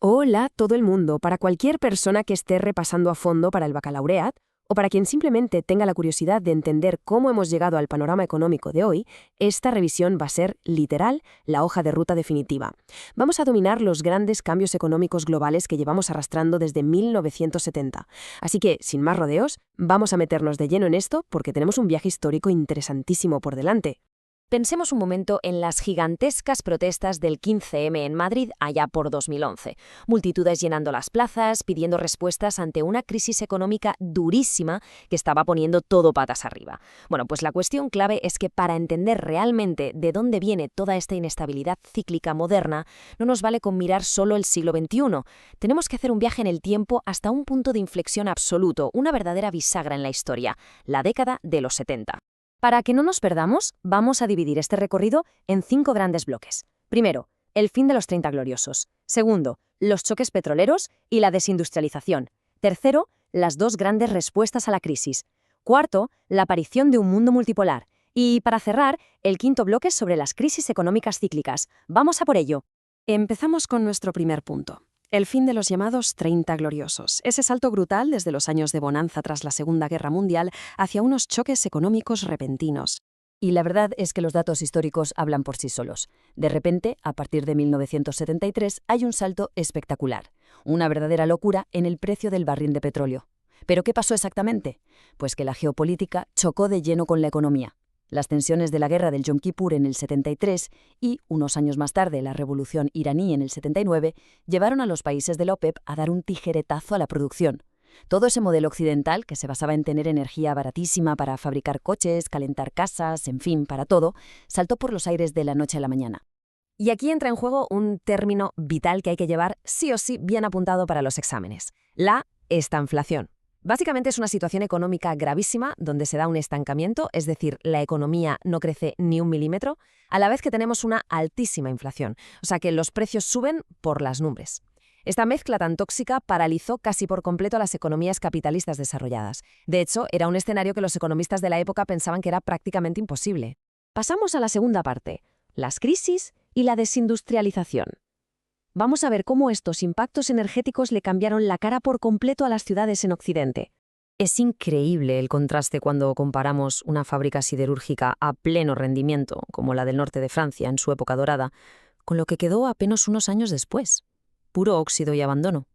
Hola, todo el mundo, para cualquier persona que esté repasando a fondo para el baccalaureat o para quien simplemente tenga la curiosidad de entender cómo hemos llegado al panorama económico de hoy, esta revisión va a ser, literal, la hoja de ruta definitiva. Vamos a dominar los grandes cambios económicos globales que llevamos arrastrando desde 1970. Así que, sin más rodeos, vamos a meternos de lleno en esto porque tenemos un viaje histórico interesantísimo por delante. Pensemos un momento en las gigantescas protestas del 15M en Madrid allá por 2011. Multitudes llenando las plazas, pidiendo respuestas ante una crisis económica durísima que estaba poniendo todo patas arriba. Bueno, pues la cuestión clave es que para entender realmente de dónde viene toda esta inestabilidad cíclica moderna, no nos vale con mirar solo el siglo XXI. Tenemos que hacer un viaje en el tiempo hasta un punto de inflexión absoluto, una verdadera bisagra en la historia, la década de los 70. Para que no nos perdamos, vamos a dividir este recorrido en 5 grandes bloques. Primero, el fin de los 30 gloriosos. Segundo, los choques petroleros y la desindustrialización. Tercero, las 2 grandes respuestas a la crisis. Cuarto, la aparición de un mundo multipolar. Y para cerrar, el quinto bloque sobre las crisis económicas cíclicas. Vamos a por ello. Empezamos con nuestro primer punto. El fin de los llamados 30 gloriosos, ese salto brutal desde los años de bonanza tras la Segunda Guerra Mundial hacia unos choques económicos repentinos. Y la verdad es que los datos históricos hablan por sí solos. De repente, a partir de 1973, hay un salto espectacular, una verdadera locura en el precio del barril de petróleo. ¿Pero qué pasó exactamente? Pues que la geopolítica chocó de lleno con la economía. Las tensiones de la guerra del Yom Kippur en el 73 y, unos años más tarde, la revolución iraní en el 79, llevaron a los países de la OPEP a dar un tijeretazo a la producción. Todo ese modelo occidental, que se basaba en tener energía baratísima para fabricar coches, calentar casas, en fin, para todo, saltó por los aires de la noche a la mañana. Y aquí entra en juego un término vital que hay que llevar sí o sí bien apuntado para los exámenes: la estanflación. Básicamente es una situación económica gravísima donde se da un estancamiento, es decir, la economía no crece ni un milímetro, a la vez que tenemos una altísima inflación, o sea que los precios suben por las nubes. Esta mezcla tan tóxica paralizó casi por completo a las economías capitalistas desarrolladas. De hecho, era un escenario que los economistas de la época pensaban que era prácticamente imposible. Pasamos a la segunda parte, las crisis y la desindustrialización. Vamos a ver cómo estos impactos energéticos le cambiaron la cara por completo a las ciudades en Occidente. Es increíble el contraste cuando comparamos una fábrica siderúrgica a pleno rendimiento, como la del norte de Francia en su época dorada, con lo que quedó apenas unos años después. Puro óxido y abandono.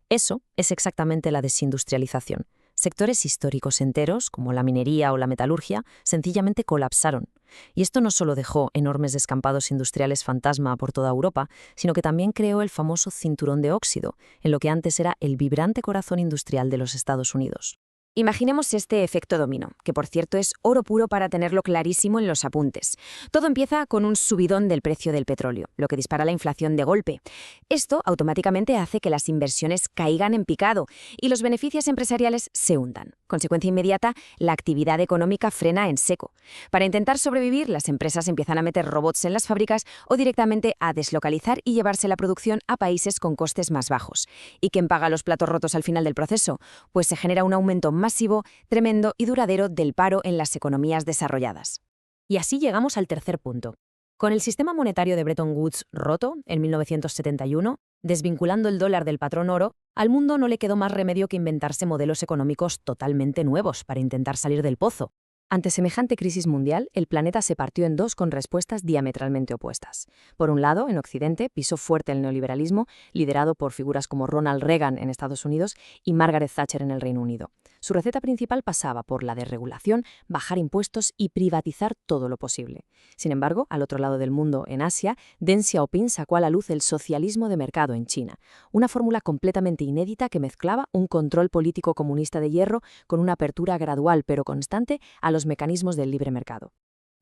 Eso es exactamente la desindustrialización. Sectores históricos enteros, como la minería o la metalurgia, sencillamente colapsaron. Y esto no solo dejó enormes descampados industriales fantasma por toda Europa, sino que también creó el famoso cinturón de óxido, en lo que antes era el vibrante corazón industrial de los Estados Unidos. Imaginemos este efecto dominó, que por cierto es oro puro para tenerlo clarísimo en los apuntes. Todo empieza con un subidón del precio del petróleo, lo que dispara la inflación de golpe. Esto automáticamente hace que las inversiones caigan en picado y los beneficios empresariales se hundan. Consecuencia inmediata, la actividad económica frena en seco. Para intentar sobrevivir, las empresas empiezan a meter robots en las fábricas o directamente a deslocalizar y llevarse la producción a países con costes más bajos. ¿Y quién paga los platos rotos al final del proceso? Pues se genera un aumento masivo, tremendo y duradero del paro en las economías desarrolladas. Y así llegamos al tercer punto. Con el sistema monetario de Bretton Woods roto en 1971, desvinculando el dólar del patrón oro, al mundo no le quedó más remedio que inventarse modelos económicos totalmente nuevos para intentar salir del pozo. Ante semejante crisis mundial, el planeta se partió en dos con respuestas diametralmente opuestas. Por un lado, en Occidente pisó fuerte el neoliberalismo, liderado por figuras como Ronald Reagan en Estados Unidos y Margaret Thatcher en el Reino Unido. Su receta principal pasaba por la desregulación, bajar impuestos y privatizar todo lo posible. Sin embargo, al otro lado del mundo, en Asia, Deng Xiaoping sacó a la luz el socialismo de mercado en China, una fórmula completamente inédita que mezclaba un control político comunista de hierro con una apertura gradual pero constante a los mecanismos del libre mercado.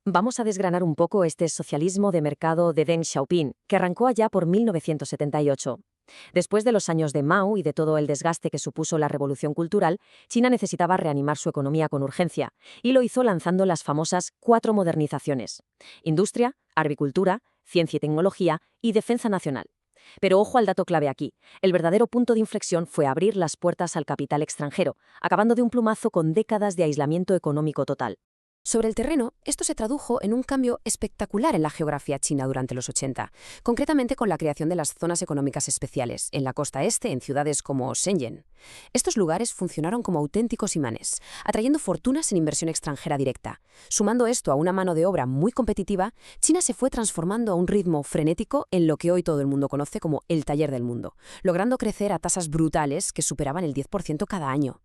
Vamos a desgranar un poco este socialismo de mercado de Deng Xiaoping, que arrancó allá por 1978. Después de los años de Mao y de todo el desgaste que supuso la revolución cultural, China necesitaba reanimar su economía con urgencia, y lo hizo lanzando las famosas 4 modernizaciones: industria, agricultura, ciencia y tecnología y defensa nacional. Pero ojo al dato clave aquí. El verdadero punto de inflexión fue abrir las puertas al capital extranjero, acabando de un plumazo con décadas de aislamiento económico total. Sobre el terreno, esto se tradujo en un cambio espectacular en la geografía china durante los 80, concretamente con la creación de las zonas económicas especiales, en la costa este, en ciudades como Shenzhen. Estos lugares funcionaron como auténticos imanes, atrayendo fortunas en inversión extranjera directa. Sumando esto a una mano de obra muy competitiva, China se fue transformando a un ritmo frenético en lo que hoy todo el mundo conoce como el taller del mundo, logrando crecer a tasas brutales que superaban el 10% cada año.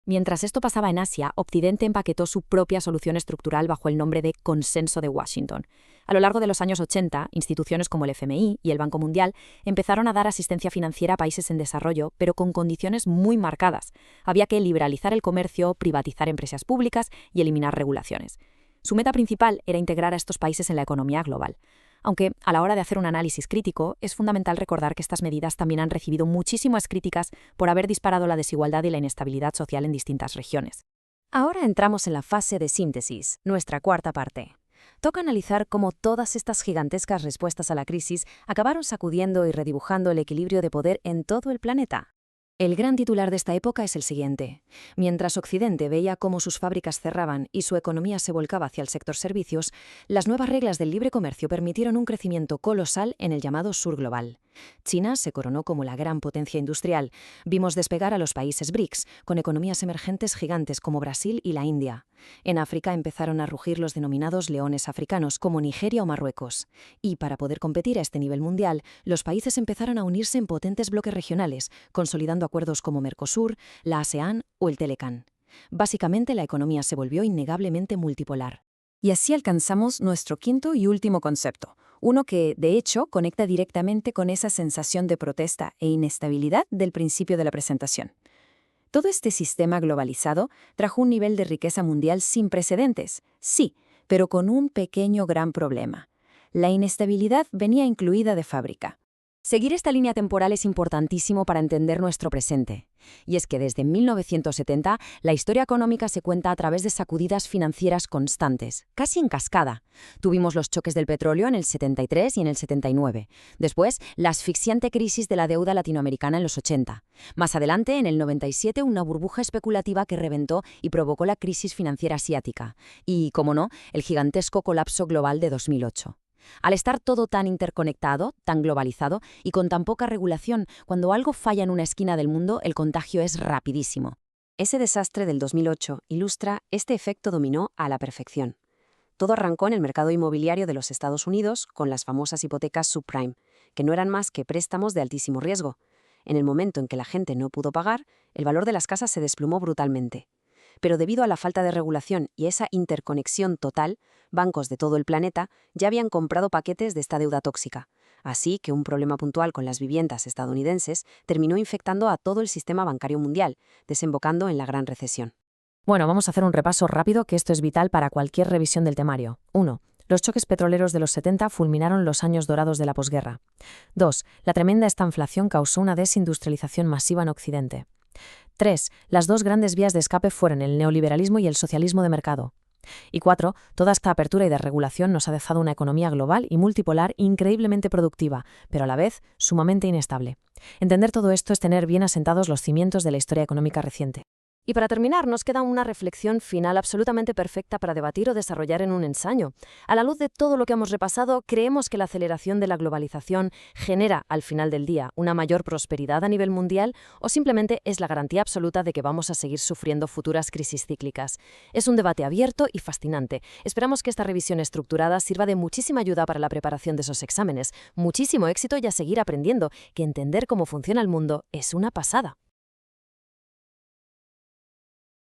Mientras esto pasaba en Asia, Occidente empaquetó su propia solución estructural bajo el nombre de Consenso de Washington. A lo largo de los años 80, instituciones como el FMI y el Banco Mundial empezaron a dar asistencia financiera a países en desarrollo, pero con condiciones muy marcadas. Había que liberalizar el comercio, privatizar empresas públicas y eliminar regulaciones. Su meta principal era integrar a estos países en la economía global. Aunque, a la hora de hacer un análisis crítico, es fundamental recordar que estas medidas también han recibido muchísimas críticas por haber disparado la desigualdad y la inestabilidad social en distintas regiones. Ahora entramos en la fase de síntesis, nuestra cuarta parte. Toca analizar cómo todas estas gigantescas respuestas a la crisis acabaron sacudiendo y redibujando el equilibrio de poder en todo el planeta. El gran titular de esta época es el siguiente. Mientras Occidente veía cómo sus fábricas cerraban y su economía se volcaba hacia el sector servicios, las nuevas reglas del libre comercio permitieron un crecimiento colosal en el llamado sur global. China se coronó como la gran potencia industrial. Vimos despegar a los países BRICS, con economías emergentes gigantes como Brasil y la India. En África empezaron a rugir los denominados leones africanos, como Nigeria o Marruecos. Y para poder competir a este nivel mundial, los países empezaron a unirse en potentes bloques regionales, consolidando acuerdos como Mercosur, la ASEAN o el Telecan. Básicamente, la economía se volvió innegablemente multipolar. Y así alcanzamos nuestro quinto y último concepto, uno que, de hecho, conecta directamente con esa sensación de protesta e inestabilidad del principio de la presentación. Todo este sistema globalizado trajo un nivel de riqueza mundial sin precedentes, sí, pero con un pequeño gran problema. La inestabilidad venía incluida de fábrica. Seguir esta línea temporal es importantísimo para entender nuestro presente. Y es que desde 1970 la historia económica se cuenta a través de sacudidas financieras constantes, casi en cascada. Tuvimos los choques del petróleo en el 73 y en el 79. Después, la asfixiante crisis de la deuda latinoamericana en los 80. Más adelante, en el 97, una burbuja especulativa que reventó y provocó la crisis financiera asiática. Y, como no, el gigantesco colapso global de 2008. Al estar todo tan interconectado, tan globalizado y con tan poca regulación, cuando algo falla en una esquina del mundo, el contagio es rapidísimo. Ese desastre del 2008 ilustra este efecto dominó a la perfección. Todo arrancó en el mercado inmobiliario de los Estados Unidos con las famosas hipotecas subprime, que no eran más que préstamos de altísimo riesgo. En el momento en que la gente no pudo pagar, el valor de las casas se desplomó brutalmente. Pero debido a la falta de regulación y esa interconexión total, bancos de todo el planeta ya habían comprado paquetes de esta deuda tóxica. Así que un problema puntual con las viviendas estadounidenses terminó infectando a todo el sistema bancario mundial, desembocando en la Gran Recesión. Bueno, vamos a hacer un repaso rápido, que esto es vital para cualquier revisión del temario. 1. Los choques petroleros de los 70 fulminaron los años dorados de la posguerra. 2. La tremenda estanflación causó una desindustrialización masiva en Occidente. 3. Las dos grandes vías de escape fueron el neoliberalismo y el socialismo de mercado. Y 4. Toda esta apertura y desregulación nos ha dejado una economía global y multipolar increíblemente productiva, pero a la vez sumamente inestable. Entender todo esto es tener bien asentados los cimientos de la historia económica reciente. Y para terminar, nos queda una reflexión final absolutamente perfecta para debatir o desarrollar en un ensayo. A la luz de todo lo que hemos repasado, ¿creemos que la aceleración de la globalización genera, al final del día, una mayor prosperidad a nivel mundial o simplemente es la garantía absoluta de que vamos a seguir sufriendo futuras crisis cíclicas? Es un debate abierto y fascinante. Esperamos que esta revisión estructurada sirva de muchísima ayuda para la preparación de esos exámenes. Muchísimo éxito y a seguir aprendiendo, que entender cómo funciona el mundo es una pasada.